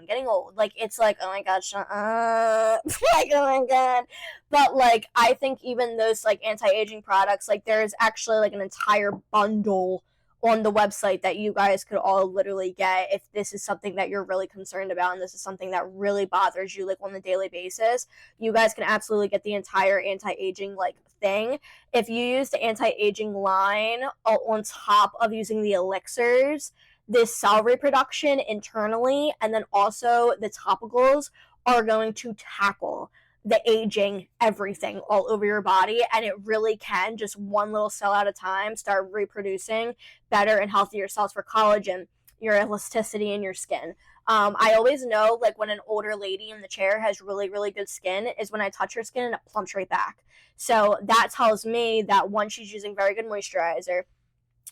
Like it's like, oh my god, shut up. Like, oh my god. But like I think even those like anti-aging products, like there's actually like an entire bundle on the website that you guys could all literally get if this is something that you're really concerned about and this is something that really bothers you like on a daily basis. You guys can absolutely get the entire anti-aging like thing if you use the anti-aging line on top of using the elixirs. This cell reproduction internally and then also the topicals are going to tackle the aging everything all over your body, and it really can just one little cell at a time start reproducing better and healthier cells for collagen, your elasticity in your skin. I always know like when an older lady in the chair has really really good skin is when I touch her skin and it plumps right back. So that tells me that one, she's using very good moisturizer,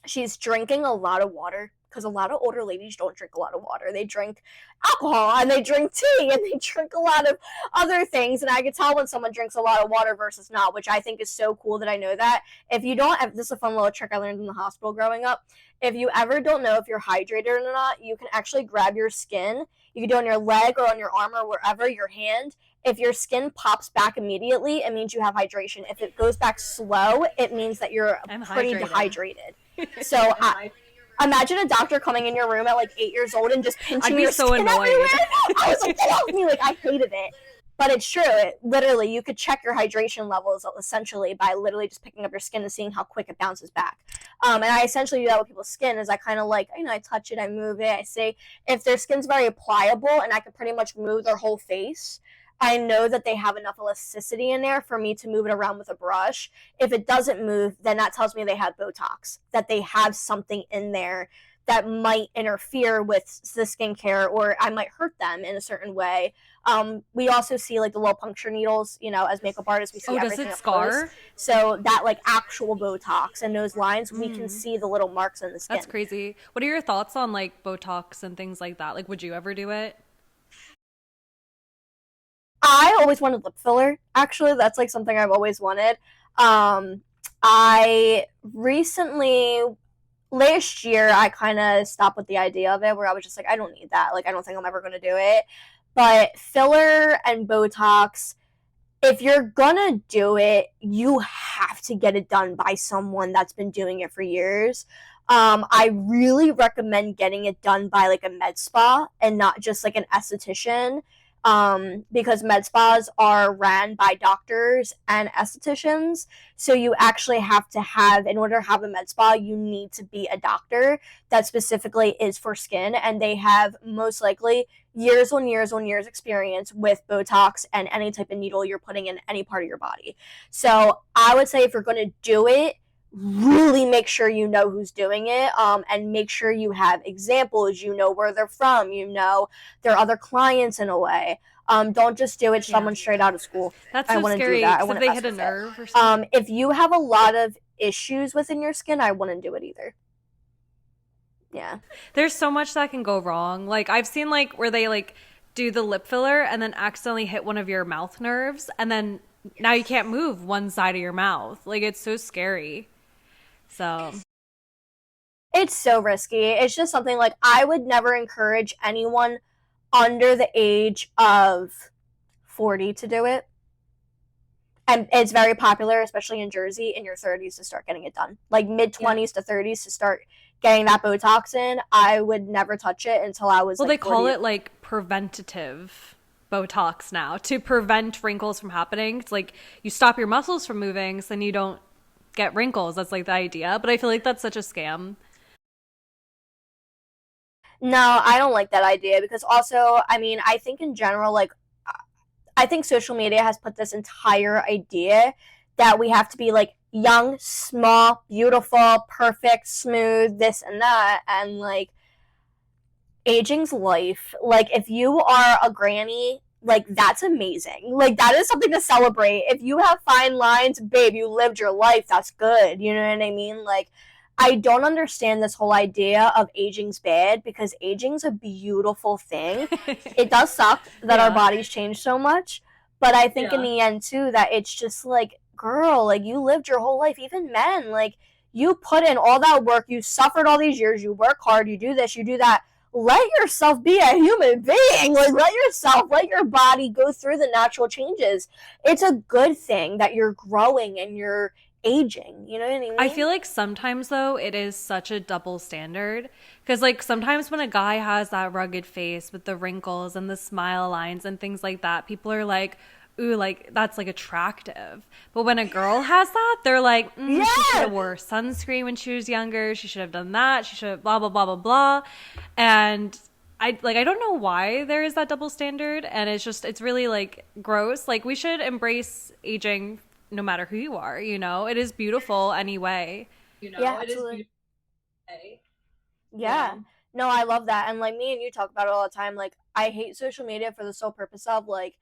she's drinking a lot of water, because a lot of older ladies don't drink a lot of water. They drink alcohol and they drink tea and they drink a lot of other things. And I can tell when someone drinks a lot of water versus not, which I think is so cool that I know that. If you don't, this is a fun little trick I learned in the hospital growing up. If you ever don't know if you're hydrated or not, you can actually grab your skin. You can do it on your leg or on your arm or wherever, your hand. If your skin pops back immediately, it means you have hydration. If it goes back slow, it means that you're pretty dehydrated. So imagine a doctor coming in your room at like 8 years old and just pinching your so skin annoyed. everywhere. I was like, get off me! Like I hated it. But it's true. Literally, you could check your hydration levels essentially by literally just picking up your skin and seeing how quick it bounces back. And I essentially do that with people's skin. Is I kind of like, I touch it, I move it. I say if their skin's very pliable and I can pretty much move their whole face, I know that they have enough elasticity in there for me to move it around with a brush. If it doesn't move, then that tells me they have Botox, that they have something in there that might interfere with the skincare or I might hurt them in a certain way. We also see like the little puncture needles, as makeup artists, we see everything does it up scar? close. So that like actual Botox and those lines, we can see the little marks in the skin. That's crazy. What are your thoughts on like Botox and things like that? Like, would you ever do it? I always wanted lip filler. Actually, that's like something I've always wanted. I recently, last year, I kind of stopped with the idea of it, where I was just like, I don't need that. Like, I don't think I'm ever going to do it. But filler and Botox, if you're gonna do it, you have to get it done by someone that's been doing it for years. I really recommend getting it done by like a med spa and not just like an esthetician. Because med spas are ran by doctors and estheticians. So you actually have to have, in order to have a med spa, you need to be a doctor that specifically is for skin. And they have most likely years on years on years experience with Botox and any type of needle you're putting in any part of your body. So I would say if you're going to do it, really make sure you know who's doing it, and make sure you have examples, where they're from, their other clients in a way. Don't just do it someone straight out of school. That's so I wouldn't scary. do that. I If wouldn't they mess hit a with nerve or it. something. If you have a lot of issues within your skin, I wouldn't do it either. Yeah. There's so much that can go wrong. Like I've seen like where they like do the lip filler and then accidentally hit one of your mouth nerves and then now you can't move one side of your mouth. Like it's so scary. So It's so risky. It's just something like I would never encourage anyone under the age of 40 to do it. And it's very popular, especially in Jersey, in your 30s to start getting it done. Like mid-20s to 30s to start getting that Botox in. I would never touch it until I was well, like they call 40. it like preventative Botox now to prevent wrinkles from happening. It's like you stop your muscles from moving so then you don't get wrinkles. That's like the idea. But I feel like that's such a scam. No, I don't like that idea because also, I think in general, like, I think social media has put this entire idea that we have to be like young, small, beautiful, perfect, smooth, this and that, and like aging's life. Like if you are a granny, like that's amazing. Like that is something to celebrate. If you have fine lines, babe, you lived your life. That's good. You know what I mean? Like I don't understand this whole idea of aging's bad because aging's a beautiful thing. It does suck that our Yeah. bodies change so much, but I think in the end too that it's just like, girl, like you lived your whole life. Even men, like you put in all that work, you suffered all these years, you work hard, you do this, you do that. Let yourself be a human being. Like let your body go through the natural changes. It's a good thing that you're growing and you're aging. You know what I I mean? feel like sometimes though it is such a double standard because like sometimes when a guy has that rugged face with the wrinkles and the smile lines and things like that, people are like, ooh, like that's like attractive. But when a girl has that, they're like, she should Yeah. have wore sunscreen when she was younger. She should have done that. She should have blah blah blah blah blah. And I don't know why there is that double standard, and it's really like gross. Like we should embrace aging no matter who you are, you know? It is beautiful anyway. Yeah, absolutely. Yeah. No, I love that. And like me and you talk about it all the time. Like I hate social media for the sole purpose of like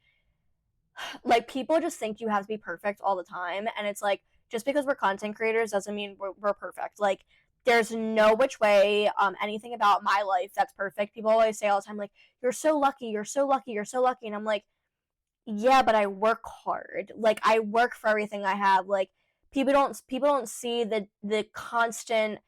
people just think you have to be perfect all the time, and it's like just because we're content creators doesn't mean we're perfect. Like there's no which way anything about my life that's perfect. People always say all the time like you're so lucky, you're so lucky, you're so lucky, and I'm like, yeah, but I work hard. Like I work for everything I have. Like people don't see the constant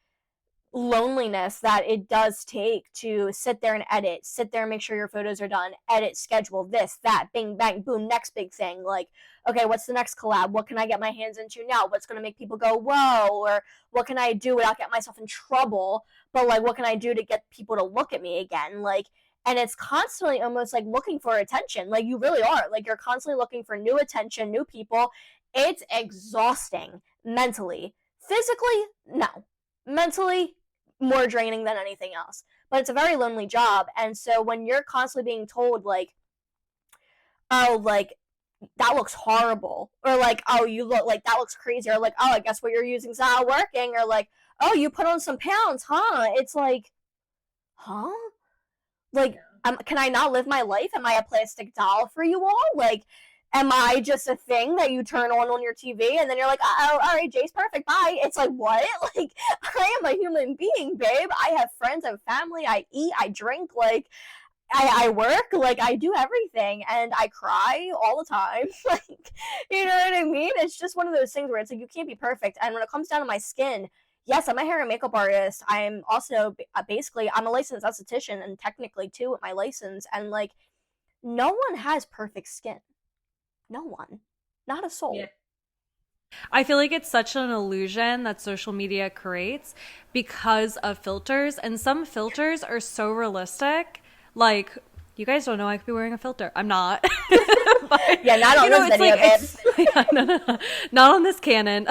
loneliness that it does take to sit there and edit, sit there and make sure your photos are done, edit, schedule this, that, bing, bang, boom, next big thing. Like, okay, what's the next collab? What can I get my hands into now? What's going to make people go, whoa? Or what can I do without getting myself in trouble? But like, what can I do to get people to look at me again? Like, and it's constantly almost like looking for attention. Like, you really are. Like, you're constantly looking for new attention, new people. It's exhausting mentally. Physically, no. Mentally, more draining than anything else. But it's a very lonely job. And so when you're constantly being told, like, oh, like, that looks horrible, or like, oh, you look like that looks crazy, or like, oh, I guess what you're using is not working, or like, oh, you put on some pounds, huh? It's like, huh? Like, can I not live my life? Am I a plastic doll for you all? Like, am I just a thing that you turn on your TV and then you're like, oh, all right, Jay's perfect, bye. It's like, what? Like, I am a human being, babe. I have friends and family. I eat, I drink, like, I work, like, I do everything, and I cry all the time. Like, you know what I mean? It's just one of those things where it's like, you can't be perfect. And when it comes down to my skin, yes, I'm a hair and makeup artist. I'm also basically, I'm a licensed esthetician, and technically too with my license. And like, no one has perfect skin. No one. Not a soul. Yeah. I feel like it's such an illusion that social media creates because of filters, and some filters are so realistic. Like, you guys don't know I could be wearing a filter. I'm not. But, Yeah, not on this video, babe. Yeah, no, not on this Canon.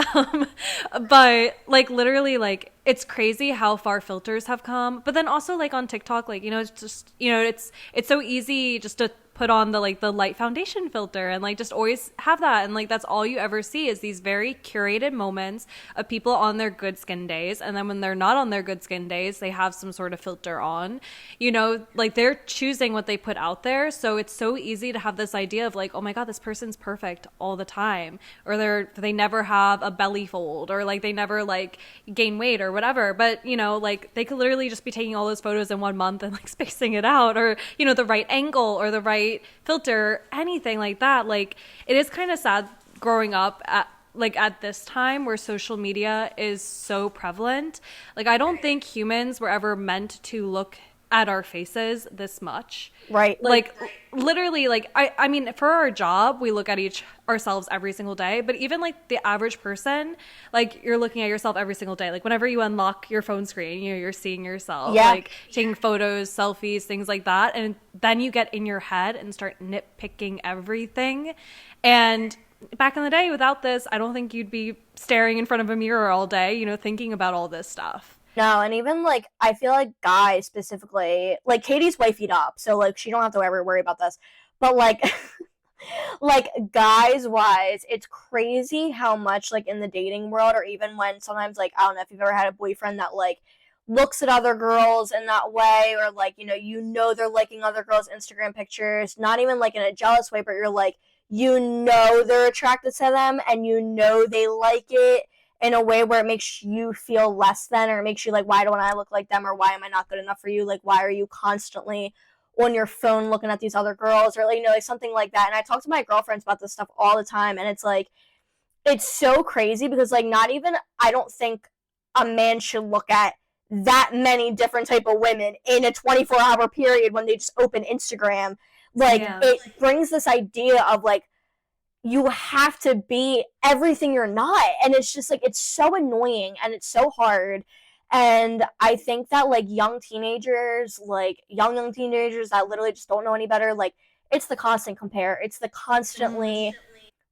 But like literally, like it's crazy how far filters have come. But then also like on TikTok, like it's just it's so easy just to put on the like the light foundation filter and like just always have that, and like that's all you ever see is these very curated moments of people on their good skin days, and then when they're not on their good skin days they have some sort of filter on, like they're choosing what they put out there. So it's so easy to have this idea of like, oh my god, this person's perfect all the time, or they never have a belly fold, or like they never like gain weight or whatever. But like they could literally just be taking all those photos in 1 month and like spacing it out, or the right angle or the right filter, anything like that. Like it is kind of sad growing up at this time where social media is so prevalent. Like I don't think humans were ever meant to look at our faces this much. Right. Like literally, like I mean for our job we look at ourselves every single day, but even like the average person, like you're looking at yourself every single day. Like whenever you unlock your phone screen, you're seeing yourself, like taking photos, selfies, things like that. And then you get in your head and start nitpicking everything. And back in the day without this, I don't think you'd be staring in front of a mirror all day, thinking about all this stuff. No, and even like I feel like guys specifically, like Katie's wifeyed up, so like she don't have to ever worry about this. But like Like, guys wise, it's crazy how much, like, in the dating world, or even when sometimes, like, I don't know if you've ever had a boyfriend that, like, looks at other girls in that way, or, like, they're liking other girls' Instagram pictures, not even, like, in a jealous way, but you're like, they're attracted to them, and they like it in a way where it makes you feel less than, or it makes you like, why don't I look like them, or why am I not good enough for you? Like, why are you constantly on your phone looking at these other girls, or, like, like, something like that. And I talk to my girlfriends about this stuff all the time, and it's like, it's so crazy because, like, not even, I don't think a man should look at that many different type of women in a 24-hour period when they just open Instagram. Like, it brings this idea of, like, you have to be everything you're not, and it's just like, it's so annoying and it's so hard. And I think that, like, young teenagers, like, young teenagers that literally just don't know any better, like, it's the constant compare, it's the constantly,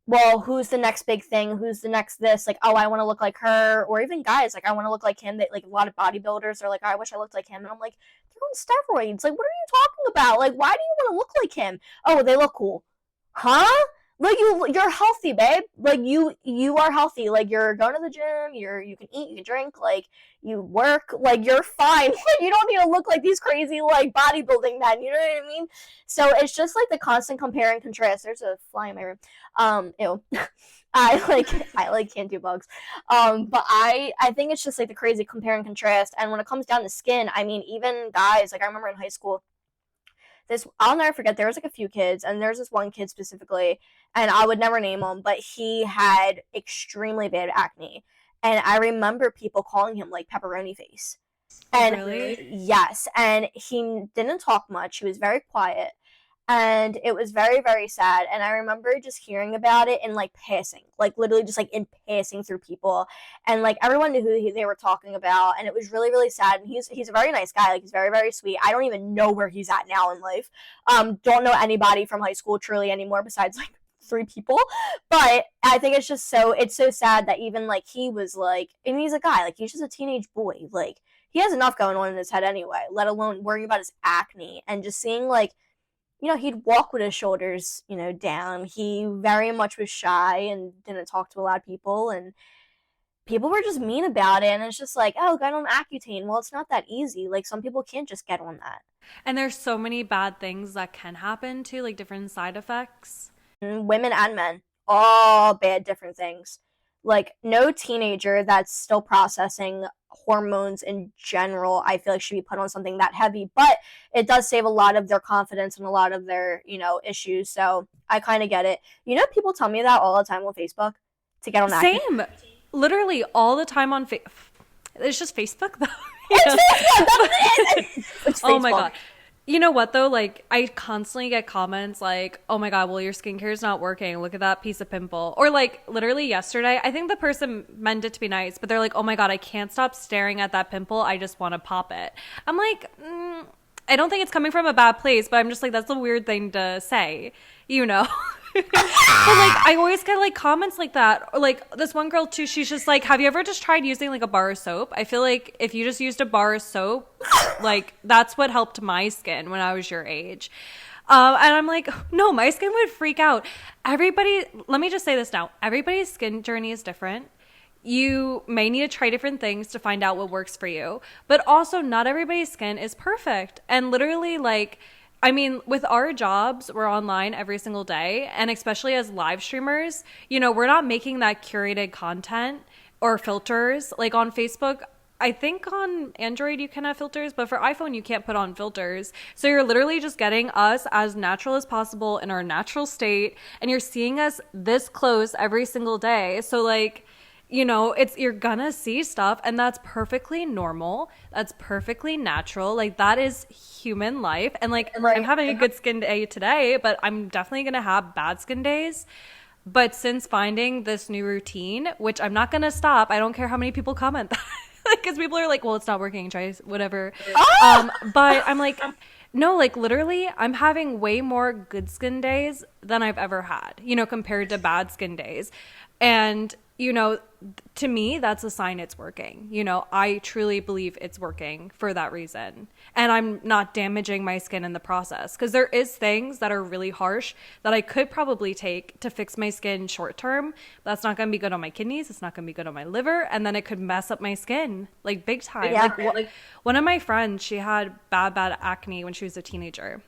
well, who's the next big thing, who's the next this, like, oh, I want to look like her, or even guys, like, I want to look like him. That, like, a lot of bodybuilders are like, oh, I wish I looked like him, and I'm like, they're on steroids, like, what are you talking about? Like, why do you want to look like him? Oh, they look cool. Huh? Like, you're healthy, babe. Like, you are healthy. Like, you're going to the gym. You can eat. You can drink. Like, you work. Like, you're fine. You don't need to look like these crazy, like, bodybuilding men. You know what I mean? So it's just like the constant compare and contrast. There's a fly in my room. Ew. I can't do bugs. But I think it's just like the crazy compare and contrast. And when it comes down to skin, I mean, even guys. Like, I remember in high school, I'll never forget, there was like a few kids, and there's this one kid specifically, and I would never name him, but he had extremely bad acne, and I remember people calling him, like, pepperoni face. And Really? yes, and he didn't talk much. He was very quiet, and it was very, very sad. And I remember just hearing about it in, like, passing, like, literally just, like, in passing through people, and, like, everyone knew who they were talking about, and it was really, really sad. And he's a very nice guy, like, he's very, very sweet. I don't even know where he's at now in life. Don't know anybody from high school truly anymore besides, like, 3 people. But I think it's so sad that even, like, he was like, and he's a guy, like, he's just a teenage boy, like, he has enough going on in his head anyway, let alone worrying about his acne. And just seeing, like, he'd walk with his shoulders, down. He very much was shy and didn't talk to a lot of people, and people were just mean about it. And it's just like, oh, get on Accutane. Well, it's not that easy. Like, some people can't just get on that. And there's so many bad things that can happen too, like different side effects. Women and men, all bad, different things. Like, no teenager that's still processing hormones in general, I feel like, should be put on something that heavy, but it does save a lot of their confidence and a lot of their, issues. So I kind of get it. People tell me that all the time on Facebook to get on that. Same. Literally all the time on it's just Facebook though. It's Facebook. It's Facebook. Oh my God. You know what though? Like, I constantly get comments like, oh my God, well, your skincare is not working. Look at that piece of pimple. Or, like, literally yesterday, I think the person meant it to be nice, but they're like, oh my God, I can't stop staring at that pimple. I just want to pop it. I'm like, I don't think it's coming from a bad place, but I'm just like, that's a weird thing to say, But, like, I always get, like, comments like that. Or, like, this one girl too, she's just like, have you ever just tried using, like, a bar of soap? I feel like if you just used a bar of soap, like, that's what helped my skin when I was your age. And I'm like, no, my skin would freak out. Let me just say this now. Everybody's skin journey is different. You may need to try different things to find out what works for you. But also, not everybody's skin is perfect. And literally, like, I mean, with our jobs, we're online every single day. And especially as live streamers, we're not making that curated content or filters. Like, on Facebook, I think on Android you can have filters, but for iPhone you can't put on filters. So you're literally just getting us as natural as possible in our natural state. And you're seeing us this close every single day. So, like, you're gonna see stuff, and that's perfectly normal. That's perfectly natural. Like, that is human life. And, like, right. I'm having a good skin day today, but I'm definitely gonna have bad skin days. But since finding this new routine, which I'm not gonna stop, I don't care how many people comment that, because people are like, well, it's not working, try whatever. But I'm like, no, like, literally, I'm having way more good skin days than I've ever had, compared to bad skin days. And you know, to me, that's a sign it's working. You know, I truly believe it's working for that reason. And I'm not damaging my skin in the process. Because there is things that are really harsh that I could probably take to fix my skin short term. That's not going to be good on my kidneys. It's not going to be good on my liver. And then it could mess up my skin, like big time. Yeah. Like one of my friends, she had bad acne when she was a teenager.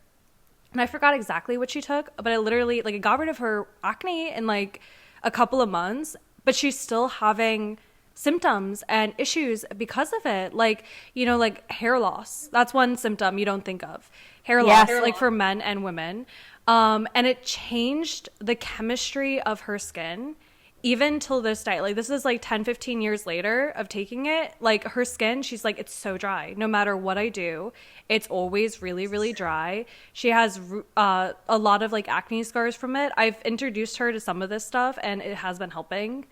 And I forgot exactly what she took, but I literally, like, it got rid of her acne in like a couple of months, but she's still having symptoms and issues because of it. Like, you know, like hair loss. That's one symptom you don't think of. Hair loss, like for men and women. And it changed the chemistry of her skin. Even till this day, like this is like 10-15 years later of taking it, like her skin, she's like, it's so dry. No matter what I do, it's always really, really dry. She has a lot of like acne scars from it. I've introduced her to some of this stuff and it has been helping.